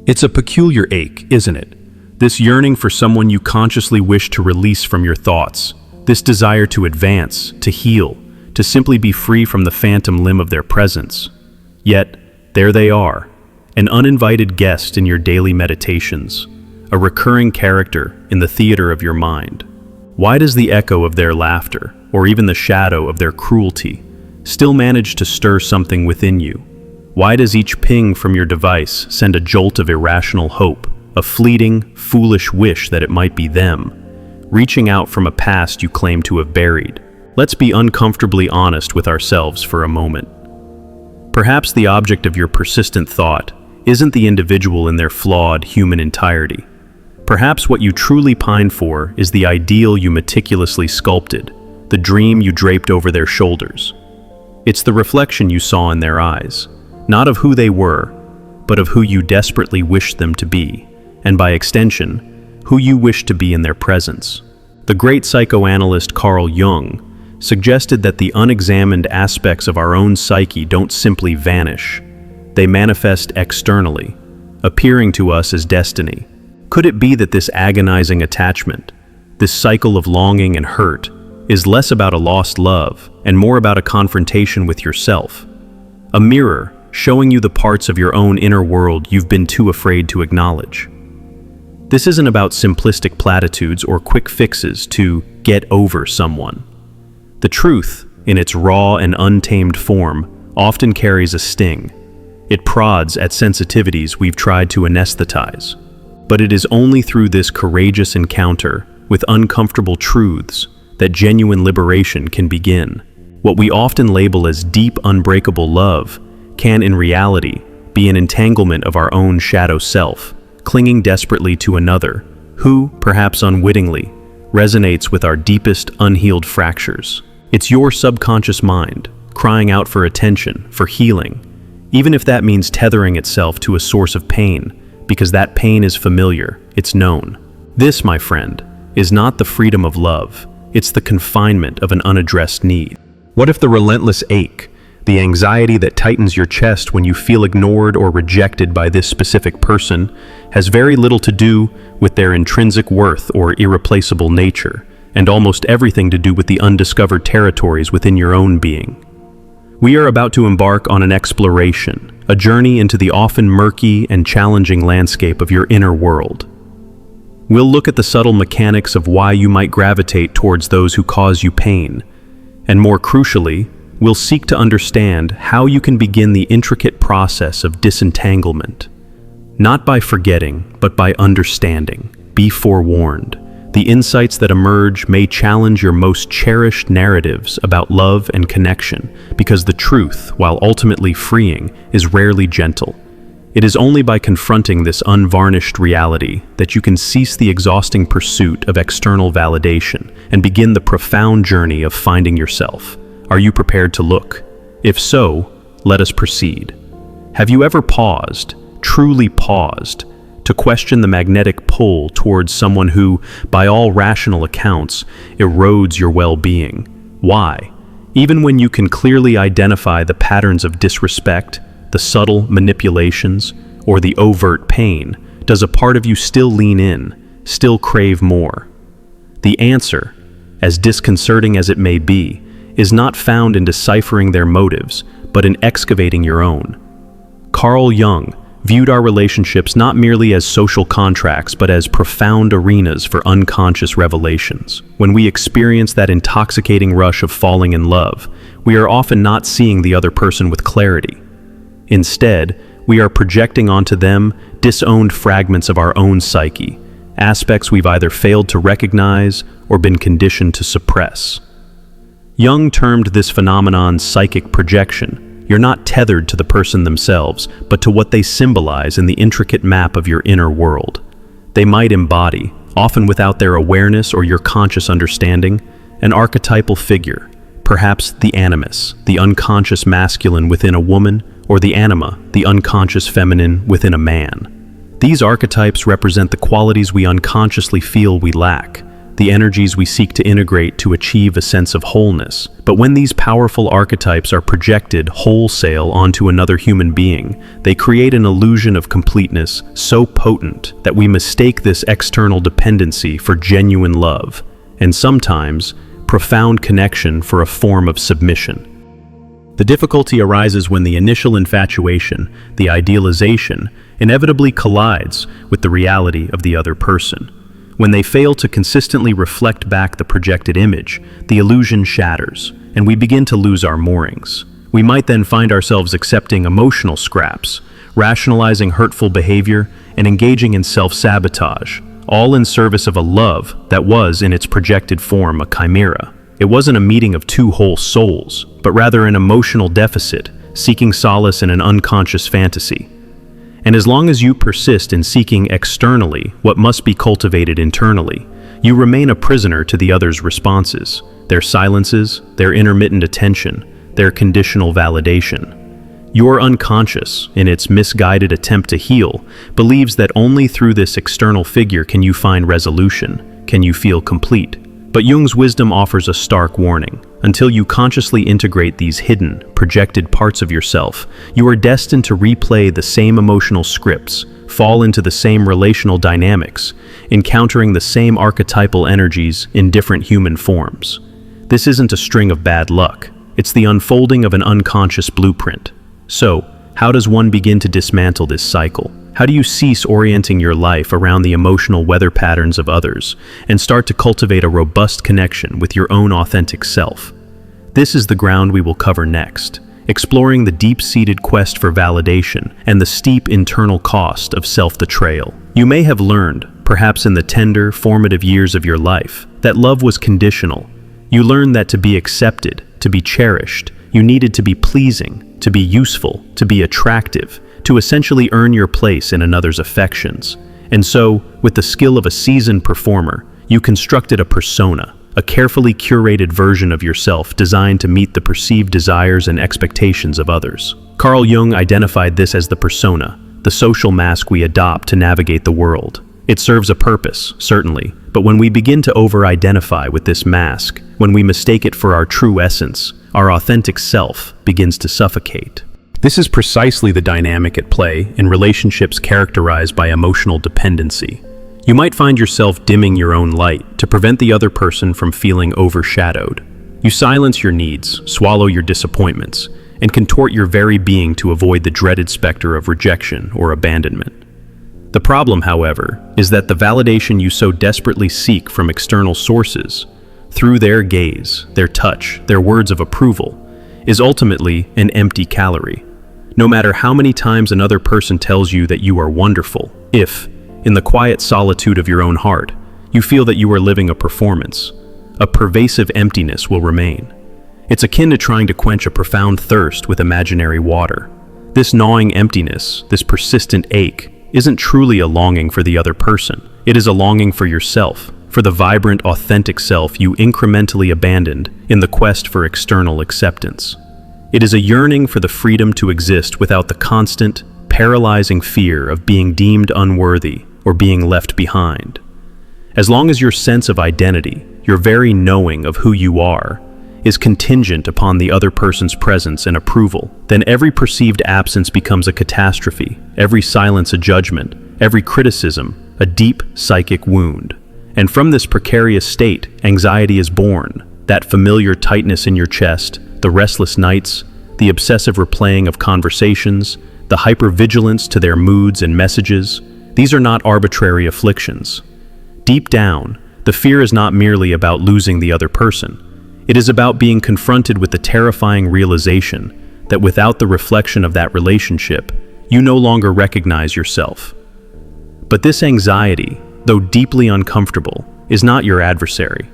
It's a peculiar ache, isn't it? This yearning for someone you consciously wish to release from your thoughts, this desire to advance, to heal, to simply be free from the phantom limb of their presence. Yet, there they are, an uninvited guest in your daily meditations, a recurring character in the theater of your mind. Why does the echo of their laughter, or even the shadow of their cruelty, still manage to stir something within you? Why does each ping from your device send a jolt of irrational hope, a fleeting, foolish wish that it might be them, reaching out from a past you claim to have buried? Let's be uncomfortably honest with ourselves for a moment. Perhaps the object of your persistent thought isn't the individual in their flawed human entirety. Perhaps what you truly pine for is the ideal you meticulously sculpted, the dream you draped over their shoulders. It's the reflection you saw in their eyes, not of who they were, but of who you desperately wished them to be, and by extension, who you wish to be in their presence. The great psychoanalyst Carl Jung suggested that the unexamined aspects of our own psyche don't simply vanish. They manifest externally, appearing to us as destiny. Could it be that this agonizing attachment, this cycle of longing and hurt, is less about a lost love and more about a confrontation with yourself? A mirror showing you the parts of your own inner world you've been too afraid to acknowledge. This isn't about simplistic platitudes or quick fixes to get over someone. The truth, in its raw and untamed form, often carries a sting. It prods at sensitivities we've tried to anesthetize. But it is only through this courageous encounter with uncomfortable truths that genuine liberation can begin. What we often label as deep, unbreakable love can, in reality, be an entanglement of our own shadow self, clinging desperately to another, who, perhaps unwittingly, resonates with our deepest, unhealed fractures. It's your subconscious mind, crying out for attention, for healing, even if that means tethering itself to a source of pain, because that pain is familiar, it's known. This, my friend, is not the freedom of love, it's the confinement of an unaddressed need. What if the relentless ache, the anxiety that tightens your chest when you feel ignored or rejected by this specific person, has very little to do with their intrinsic worth or irreplaceable nature, and almost everything to do with the undiscovered territories within your own being? We are about to embark on an exploration, a journey into the often murky and challenging landscape of your inner world. We'll look at the subtle mechanics of why you might gravitate towards those who cause you pain, and more crucially, we'll seek to understand how you can begin the intricate process of disentanglement. Not by forgetting, but by understanding. Be forewarned. The insights that emerge may challenge your most cherished narratives about love and connection, because the truth, while ultimately freeing, is rarely gentle. It is only by confronting this unvarnished reality that you can cease the exhausting pursuit of external validation and begin the profound journey of finding yourself. Are you prepared to look? If so, let us proceed. Have you ever paused, truly paused, to question the magnetic pull towards someone who, by all rational accounts, erodes your well-being? Why? Even when you can clearly identify the patterns of disrespect, the subtle manipulations, or the overt pain, does a part of you still lean in, still crave more? The answer, as disconcerting as it may be, is not found in deciphering their motives, but in excavating your own. Carl Jung viewed our relationships not merely as social contracts, but as profound arenas for unconscious revelations. When we experience that intoxicating rush of falling in love, we are often not seeing the other person with clarity. Instead, we are projecting onto them disowned fragments of our own psyche, aspects we've either failed to recognize or been conditioned to suppress. Jung termed this phenomenon psychic projection. You're not tethered to the person themselves, but to what they symbolize in the intricate map of your inner world. They might embody, often without their awareness or your conscious understanding, an archetypal figure, perhaps the animus, the unconscious masculine within a woman, or the anima, the unconscious feminine within a man. These archetypes represent the qualities we unconsciously feel we lack, the energies we seek to integrate to achieve a sense of wholeness. But when these powerful archetypes are projected wholesale onto another human being, they create an illusion of completeness so potent that we mistake this external dependency for genuine love, and sometimes profound connection for a form of submission. The difficulty arises when the initial infatuation, the idealization, inevitably collides with the reality of the other person. When they fail to consistently reflect back the projected image, the illusion shatters, and we begin to lose our moorings. We might then find ourselves accepting emotional scraps, rationalizing hurtful behavior, and engaging in self-sabotage, all in service of a love that was, in its projected form, a chimera. It wasn't a meeting of two whole souls, but rather an emotional deficit, seeking solace in an unconscious fantasy. And as long as you persist in seeking externally what must be cultivated internally, you remain a prisoner to the other's responses, their silences, their intermittent attention, their conditional validation. Your unconscious, in its misguided attempt to heal, believes that only through this external figure can you find resolution, can you feel complete. But Jung's wisdom offers a stark warning. Until you consciously integrate these hidden, projected parts of yourself, you are destined to replay the same emotional scripts, fall into the same relational dynamics, encountering the same archetypal energies in different human forms. This isn't a string of bad luck. It's the unfolding of an unconscious blueprint. So, how does one begin to dismantle this cycle? How do you cease orienting your life around the emotional weather patterns of others and start to cultivate a robust connection with your own authentic self? This is the ground we will cover next, exploring the deep-seated quest for validation and the steep internal cost of self-betrayal. You may have learned, perhaps in the tender, formative years of your life, that love was conditional. You learned that to be accepted, to be cherished, you needed to be pleasing, to be useful, to be attractive, to essentially earn your place in another's affections. And so, with the skill of a seasoned performer, you constructed a persona, a carefully curated version of yourself designed to meet the perceived desires and expectations of others. Carl Jung identified this as the persona, the social mask we adopt to navigate the world. It serves a purpose, certainly, but when we begin to over-identify with this mask, when we mistake it for our true essence, our authentic self begins to suffocate. This is precisely the dynamic at play in relationships characterized by emotional dependency. You might find yourself dimming your own light to prevent the other person from feeling overshadowed. You silence your needs, swallow your disappointments, and contort your very being to avoid the dreaded specter of rejection or abandonment. The problem, however, is that the validation you so desperately seek from external sources, through their gaze, their touch, their words of approval, is ultimately an empty calorie. No matter how many times another person tells you that you are wonderful, if, in the quiet solitude of your own heart, you feel that you are living a performance, a pervasive emptiness will remain. It's akin to trying to quench a profound thirst with imaginary water. This gnawing emptiness, this persistent ache, isn't truly a longing for the other person. It is a longing for yourself, for the vibrant, authentic self you incrementally abandoned in the quest for external acceptance. It is a yearning for the freedom to exist without the constant, paralyzing fear of being deemed unworthy or being left behind. As long as your sense of identity, your very knowing of who you are, is contingent upon the other person's presence and approval, then every perceived absence becomes a catastrophe, every silence a judgment, every criticism a deep psychic wound. And from this precarious state, anxiety is born, that familiar tightness in your chest, the restless nights, the obsessive replaying of conversations, the hypervigilance to their moods and messages. These are not arbitrary afflictions. Deep down, the fear is not merely about losing the other person. It is about being confronted with the terrifying realization that without the reflection of that relationship, you no longer recognize yourself. But this anxiety, though deeply uncomfortable, is not your adversary.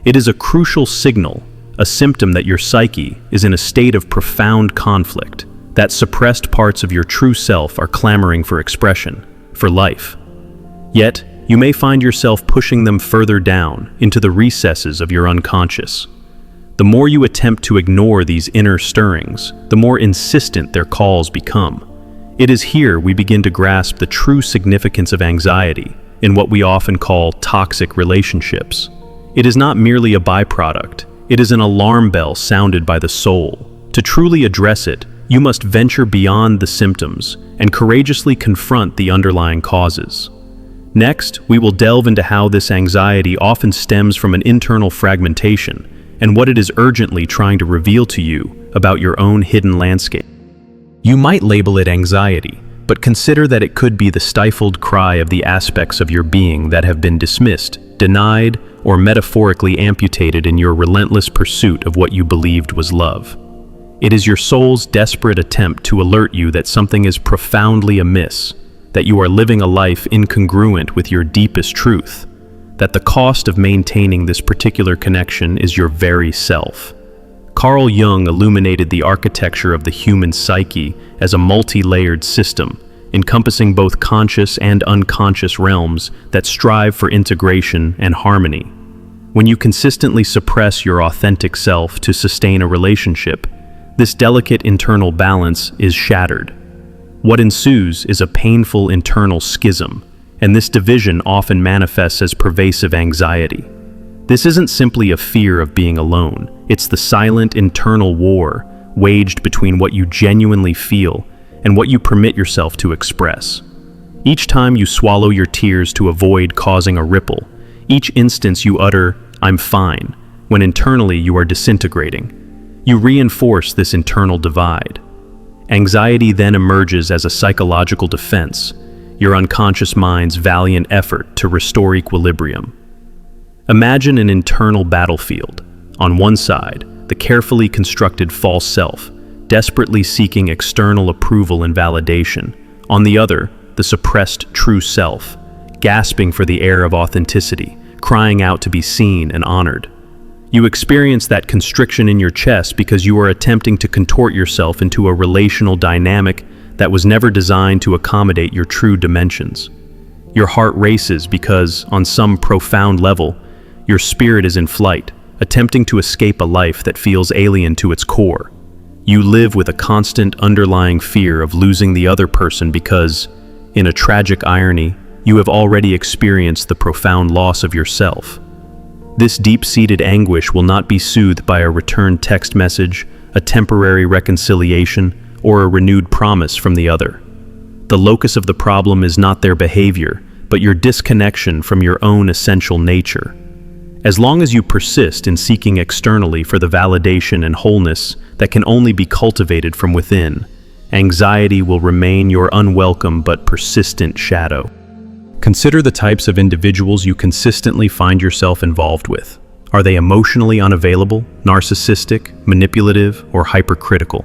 It is a crucial signal, a symptom that your psyche is in a state of profound conflict, that suppressed parts of your true self are clamoring for expression, for life. Yet, you may find yourself pushing them further down into the recesses of your unconscious. The more you attempt to ignore these inner stirrings, the more insistent their calls become. It is here we begin to grasp the true significance of anxiety in what we often call toxic relationships. It is not merely a byproduct, it is an alarm bell sounded by the soul. To truly address it, you must venture beyond the symptoms and courageously confront the underlying causes. Next, we will delve into how this anxiety often stems from an internal fragmentation and what it is urgently trying to reveal to you about your own hidden landscape. You might label it anxiety, but consider that it could be the stifled cry of the aspects of your being that have been dismissed, denied, or metaphorically amputated in your relentless pursuit of what you believed was love. It is your soul's desperate attempt to alert you that something is profoundly amiss, that you are living a life incongruent with your deepest truth, that the cost of maintaining this particular connection is your very self. Carl Jung illuminated the architecture of the human psyche as a multi-layered system, encompassing both conscious and unconscious realms that strive for integration and harmony. When you consistently suppress your authentic self to sustain a relationship, this delicate internal balance is shattered. What ensues is a painful internal schism, and this division often manifests as pervasive anxiety. This isn't simply a fear of being alone, it's the silent internal war waged between what you genuinely feel and what you permit yourself to express. Each time you swallow your tears to avoid causing a ripple, each instance you utter, "I'm fine," when internally you are disintegrating, you reinforce this internal divide. Anxiety then emerges as a psychological defense, your unconscious mind's valiant effort to restore equilibrium. Imagine an internal battlefield. On one side, the carefully constructed false self, desperately seeking external approval and validation. On the other, the suppressed true self, gasping for the air of authenticity, crying out to be seen and honored. You experience that constriction in your chest because you are attempting to contort yourself into a relational dynamic that was never designed to accommodate your true dimensions. Your heart races because, on some profound level, your spirit is in flight, attempting to escape a life that feels alien to its core. You live with a constant underlying fear of losing the other person because, in a tragic irony, you have already experienced the profound loss of yourself. This deep-seated anguish will not be soothed by a returned text message, a temporary reconciliation, or a renewed promise from the other. The locus of the problem is not their behavior, but your disconnection from your own essential nature. As long as you persist in seeking externally for the validation and wholeness that can only be cultivated from within, anxiety will remain your unwelcome but persistent shadow. Consider the types of individuals you consistently find yourself involved with. Are they emotionally unavailable, narcissistic, manipulative, or hypercritical?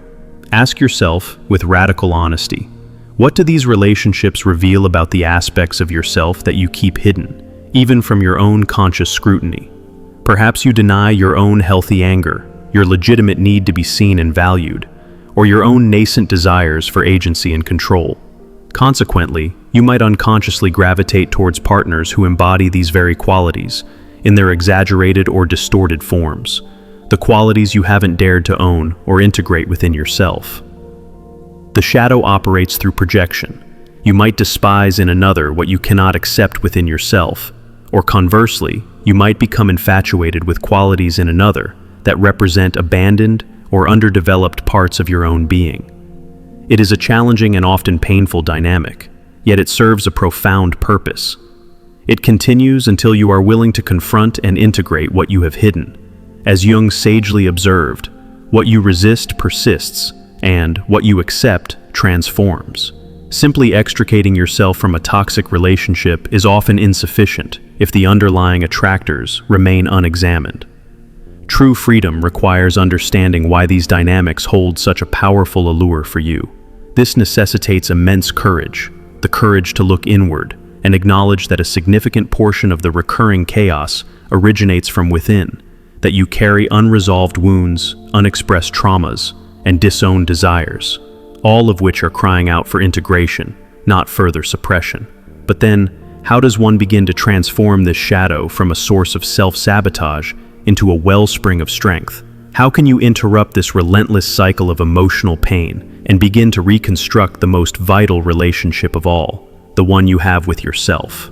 Ask yourself, with radical honesty, what do these relationships reveal about the aspects of yourself that you keep hidden, even from your own conscious scrutiny? Perhaps you deny your own healthy anger, your legitimate need to be seen and valued, or your own nascent desires for agency and control. Consequently, you might unconsciously gravitate towards partners who embody these very qualities, in their exaggerated or distorted forms, the qualities you haven't dared to own or integrate within yourself. The shadow operates through projection. You might despise in another what you cannot accept within yourself, or conversely, you might become infatuated with qualities in another that represent abandoned or underdeveloped parts of your own being. It is a challenging and often painful dynamic, yet it serves a profound purpose. It continues until you are willing to confront and integrate what you have hidden. As Jung sagely observed, what you resist persists, and what you accept transforms. Simply extricating yourself from a toxic relationship is often insufficient if the underlying attractors remain unexamined. True freedom requires understanding why these dynamics hold such a powerful allure for you. This necessitates immense courage, the courage to look inward and acknowledge that a significant portion of the recurring chaos originates from within, that you carry unresolved wounds, unexpressed traumas, and disowned desires, all of which are crying out for integration, not further suppression. But then, how does one begin to transform this shadow from a source of self-sabotage into a wellspring of strength? How can you interrupt this relentless cycle of emotional pain and begin to reconstruct the most vital relationship of all, the one you have with yourself?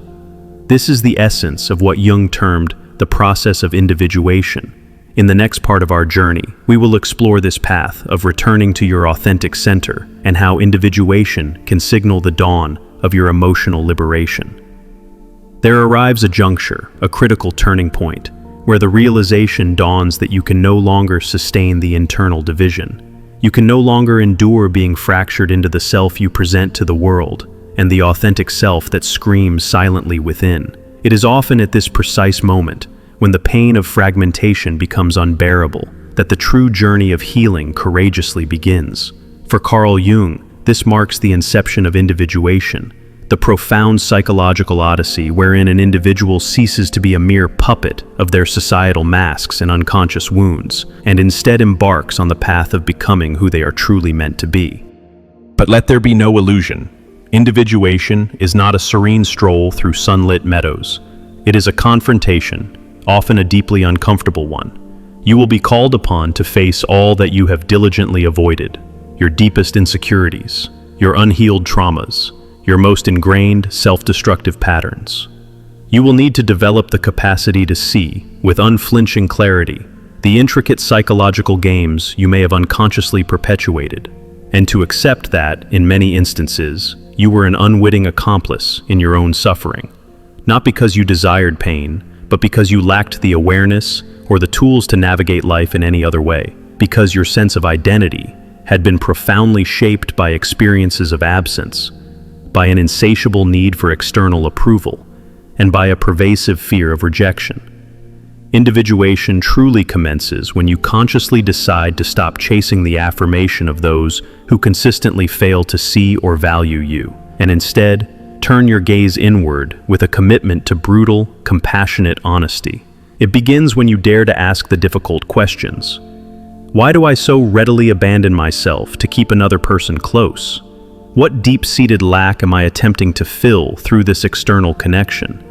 This is the essence of what Jung termed the process of individuation. In the next part of our journey, we will explore this path of returning to your authentic center and how individuation can signal the dawn of your emotional liberation. There arrives a juncture, a critical turning point, where the realization dawns that you can no longer sustain the internal division. You can no longer endure being fractured into the self you present to the world and the authentic self that screams silently within. It is often at this precise moment, when the pain of fragmentation becomes unbearable, that the true journey of healing courageously begins. For Carl Jung, this marks the inception of individuation, the profound psychological odyssey wherein an individual ceases to be a mere puppet of their societal masks and unconscious wounds, and instead embarks on the path of becoming who they are truly meant to be. But let there be no illusion. Individuation is not a serene stroll through sunlit meadows. It is a confrontation, often a deeply uncomfortable one. You will be called upon to face all that you have diligently avoided, your deepest insecurities, your unhealed traumas, your most ingrained self-destructive patterns. You will need to develop the capacity to see, with unflinching clarity, the intricate psychological games you may have unconsciously perpetuated, and to accept that, in many instances, you were an unwitting accomplice in your own suffering, not because you desired pain, but because you lacked the awareness or the tools to navigate life in any other way, because your sense of identity had been profoundly shaped by experiences of absence, by an insatiable need for external approval, and by a pervasive fear of rejection. Individuation truly commences when you consciously decide to stop chasing the affirmation of those who consistently fail to see or value you, and instead turn your gaze inward with a commitment to brutal, compassionate honesty. It begins when you dare to ask the difficult questions. Why do I so readily abandon myself to keep another person close? What deep-seated lack am I attempting to fill through this external connection?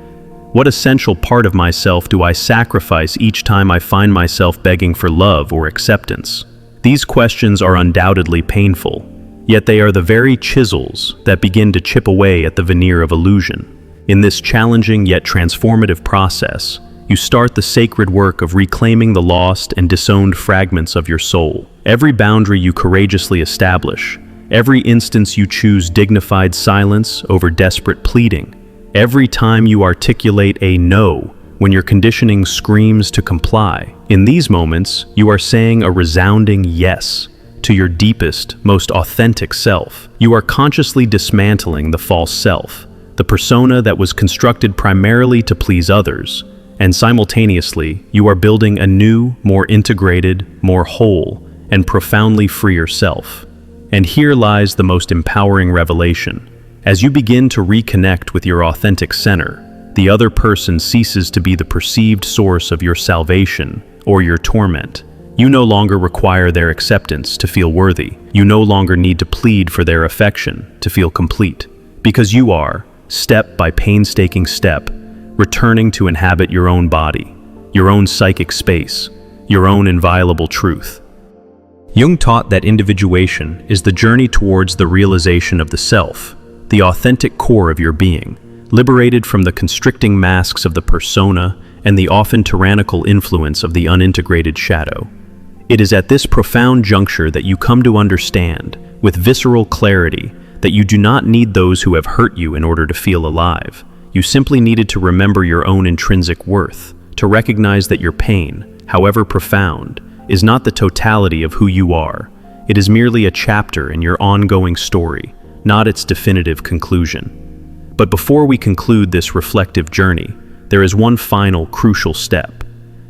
What essential part of myself do I sacrifice each time I find myself begging for love or acceptance? These questions are undoubtedly painful, yet they are the very chisels that begin to chip away at the veneer of illusion. In this challenging yet transformative process, you start the sacred work of reclaiming the lost and disowned fragments of your soul. Every boundary you courageously establish, every instance you choose dignified silence over desperate pleading, every time you articulate a no when your conditioning screams to comply, in these moments, you are saying a resounding yes to your deepest, most authentic self. You are consciously dismantling the false self, the persona that was constructed primarily to please others, and simultaneously, you are building a new, more integrated, more whole, and profoundly freer self. And here lies the most empowering revelation. As you begin to reconnect with your authentic center, the other person ceases to be the perceived source of your salvation or your torment. You no longer require their acceptance to feel worthy. You no longer need to plead for their affection to feel complete. Because you are, step by painstaking step, returning to inhabit your own body, your own psychic space, your own inviolable truth. Jung taught that individuation is the journey towards the realization of the self, the authentic core of your being, liberated from the constricting masks of the persona and the often tyrannical influence of the unintegrated shadow. It is at this profound juncture that you come to understand, with visceral clarity, that you do not need those who have hurt you in order to feel alive. You simply needed to remember your own intrinsic worth, to recognize that your pain, however profound, is not the totality of who you are. It is merely a chapter in your ongoing story, not its definitive conclusion. But before we conclude this reflective journey, there is one final crucial step: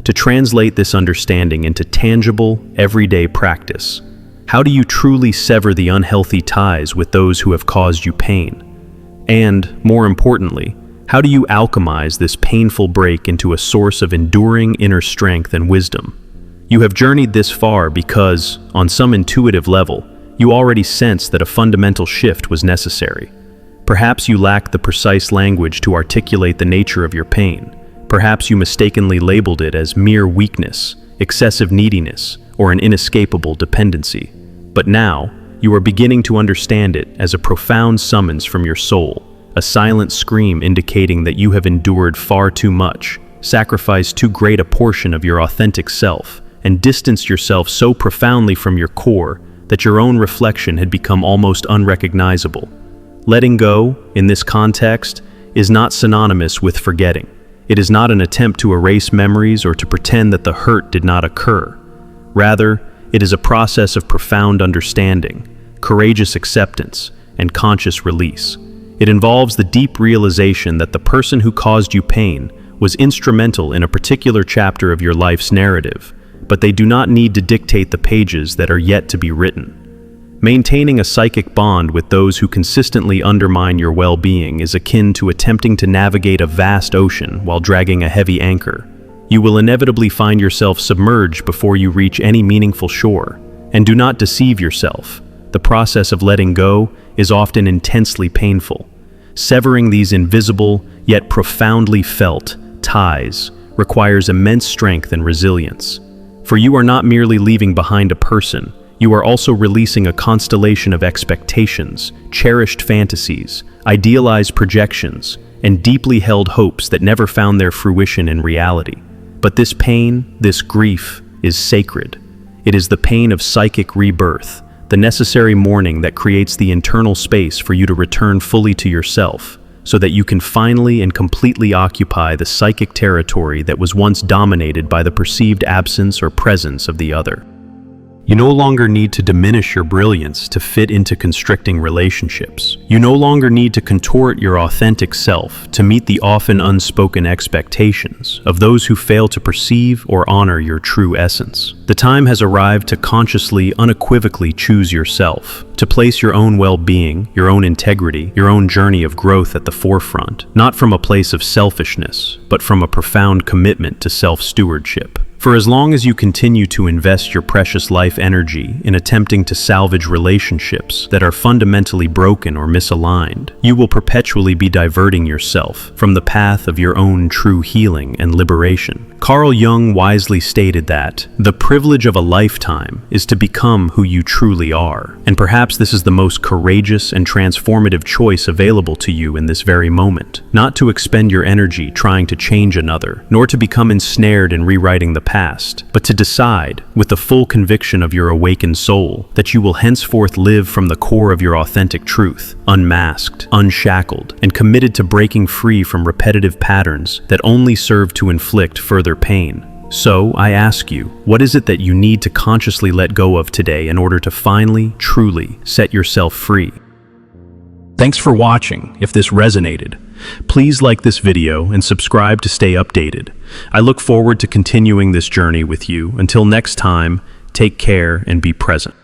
to translate this understanding into tangible, everyday practice. How do you truly sever the unhealthy ties with those who have caused you pain? And, more importantly, how do you alchemize this painful break into a source of enduring inner strength and wisdom? You have journeyed this far because, on some intuitive level, you already sensed that a fundamental shift was necessary. Perhaps you lacked the precise language to articulate the nature of your pain. Perhaps you mistakenly labeled it as mere weakness, excessive neediness, or an inescapable dependency. But now, you are beginning to understand it as a profound summons from your soul, a silent scream indicating that you have endured far too much, sacrificed too great a portion of your authentic self, and distanced yourself so profoundly from your core that your own reflection had become almost unrecognizable. Letting go, in this context, is not synonymous with forgetting. It is not an attempt to erase memories or to pretend that the hurt did not occur. Rather, it is a process of profound understanding, courageous acceptance, and conscious release. It involves the deep realization that the person who caused you pain was instrumental in a particular chapter of your life's narrative, but they do not need to dictate the pages that are yet to be written. Maintaining a psychic bond with those who consistently undermine your well-being is akin to attempting to navigate a vast ocean while dragging a heavy anchor. You will inevitably find yourself submerged before you reach any meaningful shore. And do not deceive yourself. The process of letting go is often intensely painful. Severing these invisible, yet profoundly felt, ties requires immense strength and resilience. For you are not merely leaving behind a person, you are also releasing a constellation of expectations, cherished fantasies, idealized projections, and deeply held hopes that never found their fruition in reality. But this pain, this grief, is sacred. It is the pain of psychic rebirth, the necessary mourning that creates the internal space for you to return fully to yourself, so that you can finally and completely occupy the psychic territory that was once dominated by the perceived absence or presence of the other. You no longer need to diminish your brilliance to fit into constricting relationships. You no longer need to contort your authentic self to meet the often unspoken expectations of those who fail to perceive or honor your true essence. The time has arrived to consciously, unequivocally choose yourself, to place your own well-being, your own integrity, your own journey of growth at the forefront, not from a place of selfishness, but from a profound commitment to self-stewardship. For as long as you continue to invest your precious life energy in attempting to salvage relationships that are fundamentally broken or misaligned, you will perpetually be diverting yourself from the path of your own true healing and liberation. Carl Jung wisely stated that the privilege of a lifetime is to become who you truly are. And perhaps this is the most courageous and transformative choice available to you in this very moment. Not to expend your energy trying to change another, nor to become ensnared in rewriting the past, but to decide, with the full conviction of your awakened soul, that you will henceforth live from the core of your authentic truth, unmasked, unshackled, and committed to breaking free from repetitive patterns that only serve to inflict further pain. So, I ask you, what is it that you need to consciously let go of today in order to finally, truly set yourself free? Thanks for watching. If this resonated, please like this video and subscribe to stay updated. I look forward to continuing this journey with you. Until next time, take care and be present.